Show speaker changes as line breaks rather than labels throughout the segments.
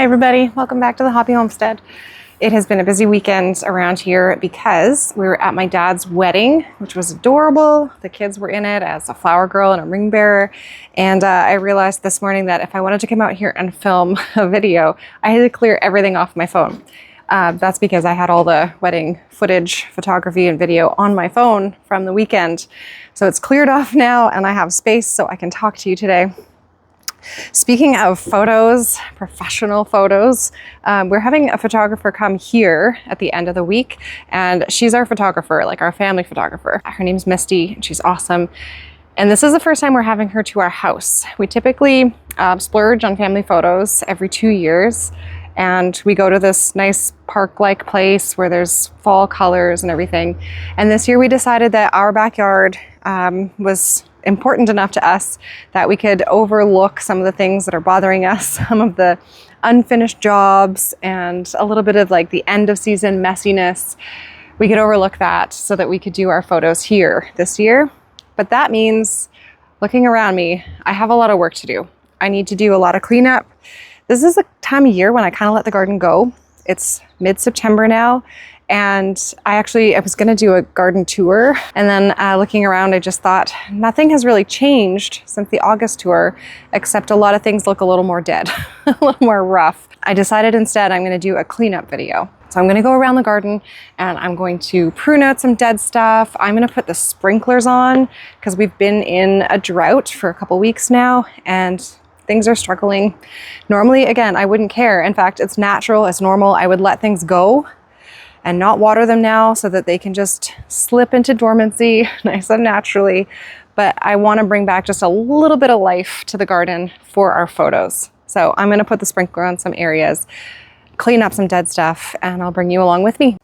everybody, welcome back to the Hobby Homestead. It has been a busy weekend around here because we were at my dad's wedding, which was adorable. The kids were in it as a flower girl and a ring bearer. And I realized this morning that if I wanted to come out here and film a video, I had to clear everything off my phone. That's because I had all the wedding footage, photography, and video on my phone from the weekend. So it's cleared off now and I have space so I can talk to you today. Speaking of photos, professional photos, we're having a photographer come here at the end of the week, and she's our photographer, like our family photographer. Her name's Misty, and she's awesome. And this is the first time we're having her to our house. We typically splurge on family photos every 2 years, and we go to this nice park-like place where there's fall colors and everything. And this year we decided that our backyard was important enough to us that we could overlook some of the things that are bothering us, some of the unfinished jobs and a little bit of like the end of season messiness. We could overlook that so that we could do our photos here this year. But that means, looking around me, I have a lot of work to do. I need to do a lot of cleanup. This is the time of year when I kind of let the garden go. It's mid-September now. And I was going to do a garden tour, and then looking around, I just thought nothing has really changed since the August tour, except a lot of things look a little more dead, a little more rough. I decided instead I'm going to do a cleanup video. So I'm going to go around the garden and I'm going to prune out some dead stuff. I'm going to put the sprinklers on because we've been in a drought for a couple weeks now and things are struggling. Normally, again, I wouldn't care. In fact, it's natural, it's normal. I would let things go and not water them now so that they can just slip into dormancy nice and naturally. But I want to bring back just a little bit of life to the garden for our photos. So I'm going to put the sprinkler on some areas, clean up some dead stuff, and I'll bring you along with me.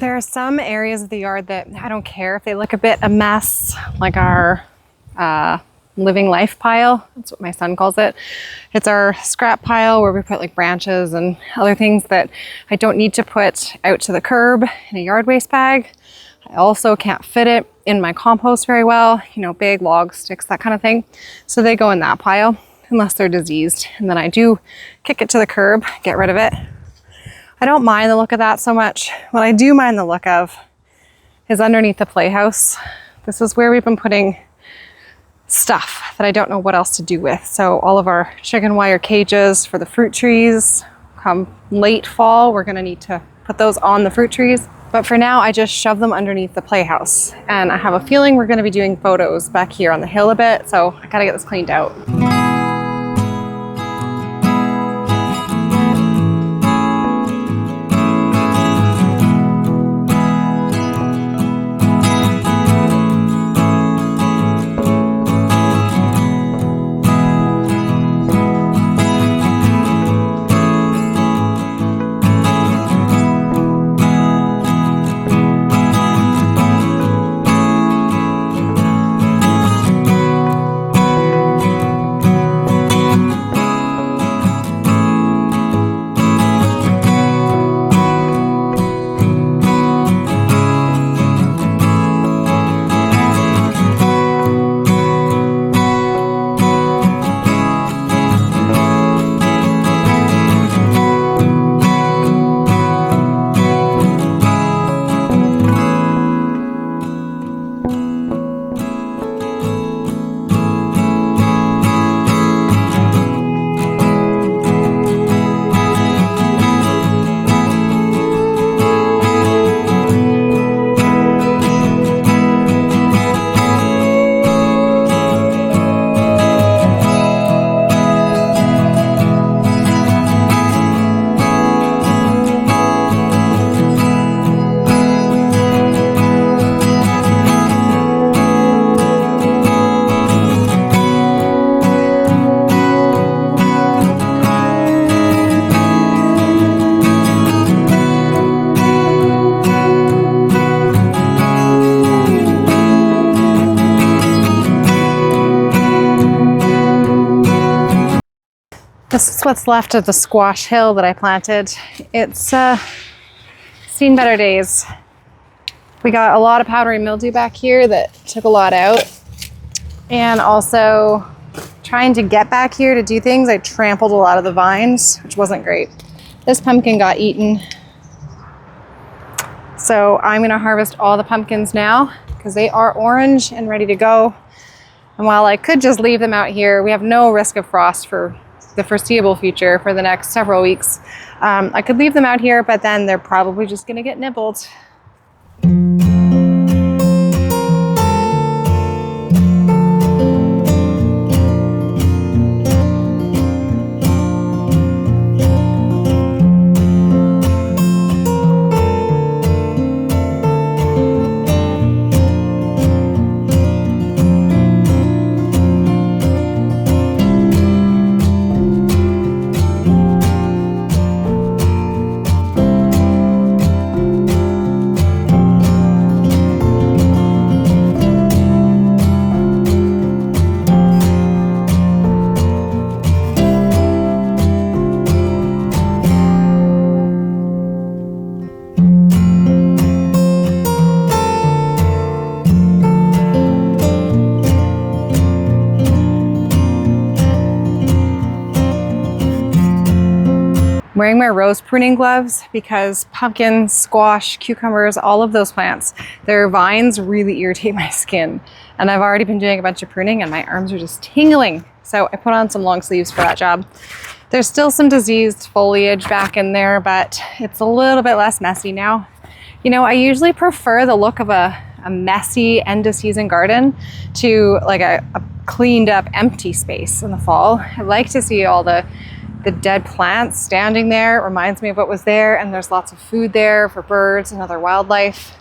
There are some areas of the yard that I don't care if they look a mess, like our living life pile. That's what my son calls it. It's our scrap pile where we put like branches and other things that I don't need to put out to the curb in a yard waste bag. I also can't fit it in my compost very well, you know, big log sticks, that kind of thing. So they go in that pile unless they're diseased. And then I do kick it to the curb, get rid of it. I don't mind the look of that so much. What I do mind the look of is underneath the playhouse. This is where we've been putting stuff that I don't know what else to do with. So all of our chicken wire cages for the fruit trees, come late fall, we're gonna need to put those on the fruit trees. But for now, I just shove them underneath the playhouse. And I have a feeling we're gonna be doing photos back here on the hill a bit, so I gotta get this cleaned out. This is what's left of the squash hill that I planted. It's seen better days. We got a lot of powdery mildew back here that took a lot out. And also trying to get back here to do things, I trampled a lot of the vines, which wasn't great. This pumpkin got eaten. So I'm gonna harvest all the pumpkins now because they are orange and ready to go. And while I could just leave them out here, we have no risk of frost for the foreseeable future for the next several weeks. I could leave them out here, but then they're probably just gonna get nibbled. Wearing my rose pruning gloves because pumpkin, squash, cucumbers, all of those plants, their vines really irritate my skin. And I've already been doing a bunch of pruning and my arms are just tingling. So I put on some long sleeves for that job. There's still some diseased foliage back in there, but it's a little bit less messy now. You know, I usually prefer the look of a messy end of season garden to like a cleaned up empty space in the fall. I like to see all the dead plants standing there. It reminds me of what was there, and there's lots of food there for birds and other wildlife.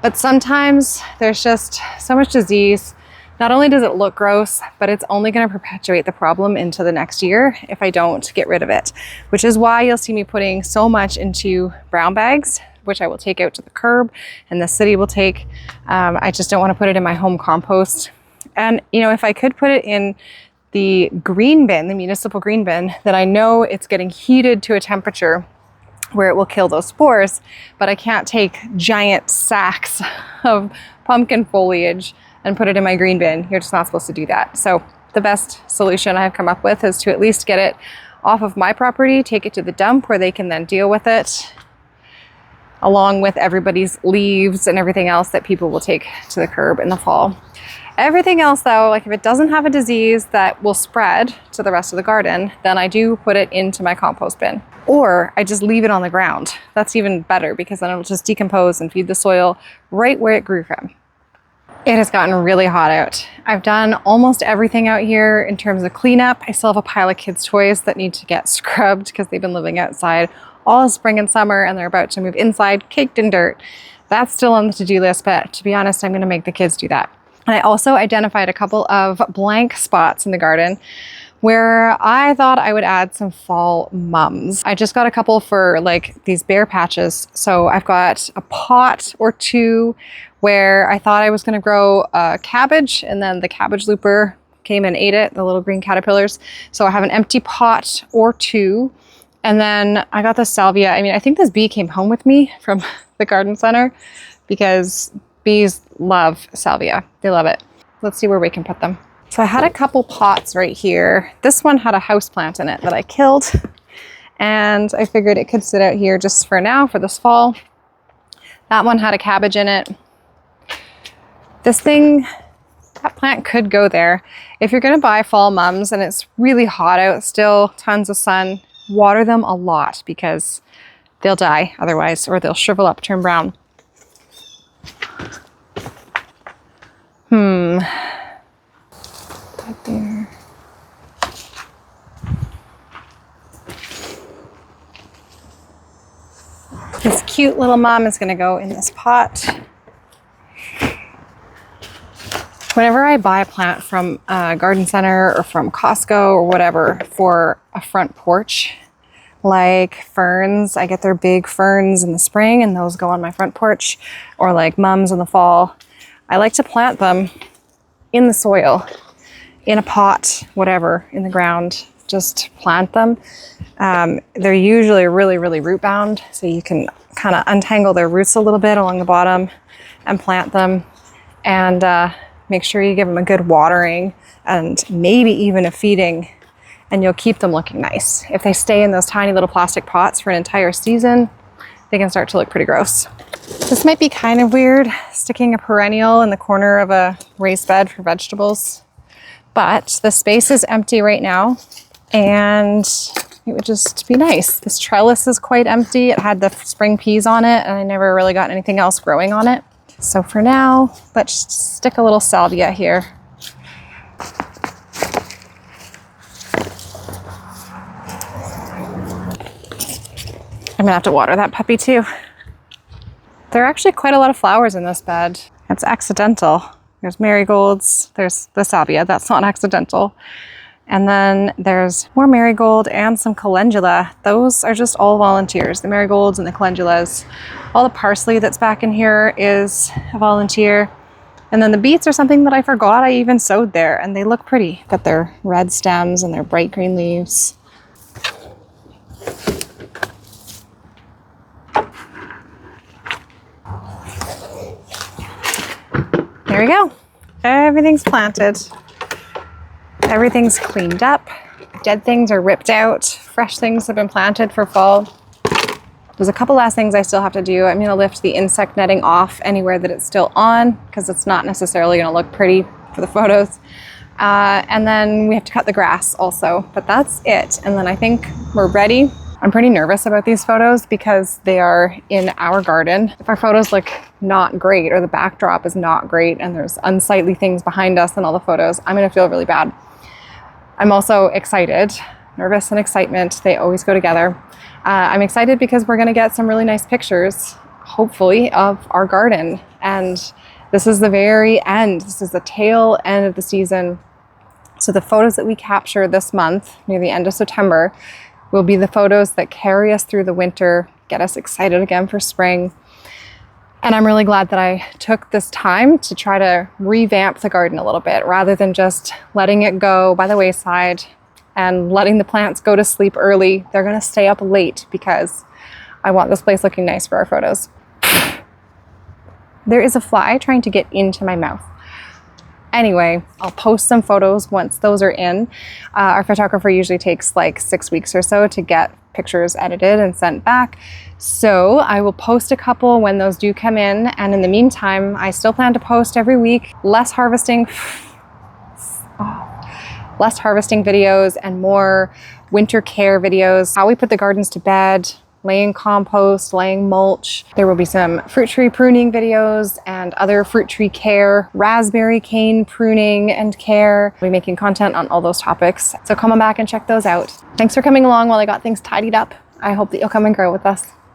But sometimes there's just so much disease. Not only does it look gross, but it's only going to perpetuate the problem into the next year if I don't get rid of it, which is why you'll see me putting so much into brown bags which I will take out to the curb and the city will take. I just don't want to put it in my home compost. And you know, if I could put it in the green bin, the municipal green bin, then I know it's getting heated to a temperature where it will kill those spores, but I can't take giant sacks of pumpkin foliage and put it in my green bin. You're just not supposed to do that. So the best solution I've come up with is to at least get it off of my property, take it to the dump where they can then deal with it, along with everybody's leaves and everything else that people will take to the curb in the fall. Everything else though, like if it doesn't have a disease that will spread to the rest of the garden, then I do put it into my compost bin. Or I just leave it on the ground. That's even better because then it'll just decompose and feed the soil right where it grew from. It has gotten really hot out. I've done almost everything out here in terms of cleanup. I still have a pile of kids' toys that need to get scrubbed because they've been living outside all spring and summer and they're about to move inside caked in dirt. That's still on the to-do list, but to be honest, I'm going to make the kids do that. And I also identified a couple of blank spots in the garden where I thought I would add some fall mums. I just got a couple for like these bare patches. So I've got a pot or two where I thought I was gonna grow a cabbage and then the cabbage looper came and ate it, the little green caterpillars. So I have an empty pot or two. And then I got the salvia. I mean, I think this bee came home with me from the garden center because bees love salvia. They love it. Let's see where we can put them. So I had a couple pots right here. This one had a house plant in it that I killed and I figured it could sit out here just for now for this fall. That one had a cabbage in it. This thing, that plant could go there. If you're gonna buy fall mums and it's really hot out still, tons of sun, water them a lot because they'll die otherwise or they'll shrivel up, turn brown. Right there. This cute little mom is going to go in this pot. Whenever I buy a plant from a garden center or from Costco or whatever for a front porch, like ferns, I get their big ferns in the spring and those go on my front porch, or like mums in the fall. I like to plant them in the soil, in a pot, whatever, in the ground. Just plant them. They're usually really, really root bound, so you can kind of untangle their roots a little bit along the bottom and plant them. And make sure you give them a good watering and maybe even a feeding, and you'll keep them looking nice. If they stay in those tiny little plastic pots for an entire season, they can start to look pretty gross. This might be kind of weird, sticking a perennial in the corner of a raised bed for vegetables, but the space is empty right now and it would just be nice. This trellis is quite empty. It had the spring peas on it and I never really got anything else growing on it. So for now, let's stick a little salvia here. I'm gonna have to water that puppy too. There are actually quite a lot of flowers in this bed. It's accidental. There's marigolds, there's the salvia, that's not accidental. And then there's more marigold and some calendula. Those are just all volunteers, the marigolds and the calendulas. All the parsley that's back in here is a volunteer. And then the beets are something that I forgot I even sowed there, and they look pretty. Got their red stems and their bright green leaves. There we go. Everything's planted. Everything's cleaned up. Dead things are ripped out. Fresh things have been planted for fall. There's a couple last things I still have to do. I'm gonna lift the insect netting off anywhere that it's still on because it's not necessarily gonna look pretty for the photos. And then we have to cut the grass also, but that's it. And then I think we're ready. I'm pretty nervous about these photos because they are in our garden. If our photos look not great or the backdrop is not great and there's unsightly things behind us in all the photos, I'm gonna feel really bad. I'm also excited. Nervous and excitement, they always go together. I'm excited because we're gonna get some really nice pictures, hopefully, of our garden. And this is the very end. This is the tail end of the season. So the photos that we capture this month, near the end of September, will be the photos that carry us through the winter, get us excited again for spring. And I'm really glad that I took this time to try to revamp the garden a little bit rather than just letting it go by the wayside and letting the plants go to sleep early. They're gonna stay up late because I want this place looking nice for our photos. There is a fly trying to get into my mouth. Anyway, I'll post some photos once those are in. Our photographer usually takes like 6 weeks or so to get pictures edited and sent back. So I will post a couple when those do come in. And in the meantime, I still plan to post every week, less harvesting videos and more winter care videos, how we put the gardens to bed, laying compost, laying mulch. There will be some fruit tree pruning videos and other fruit tree care, raspberry cane pruning and care. I'll be making content on all those topics. So come on back and check those out. Thanks for coming along while I got things tidied up. I hope that you'll come and grow with us.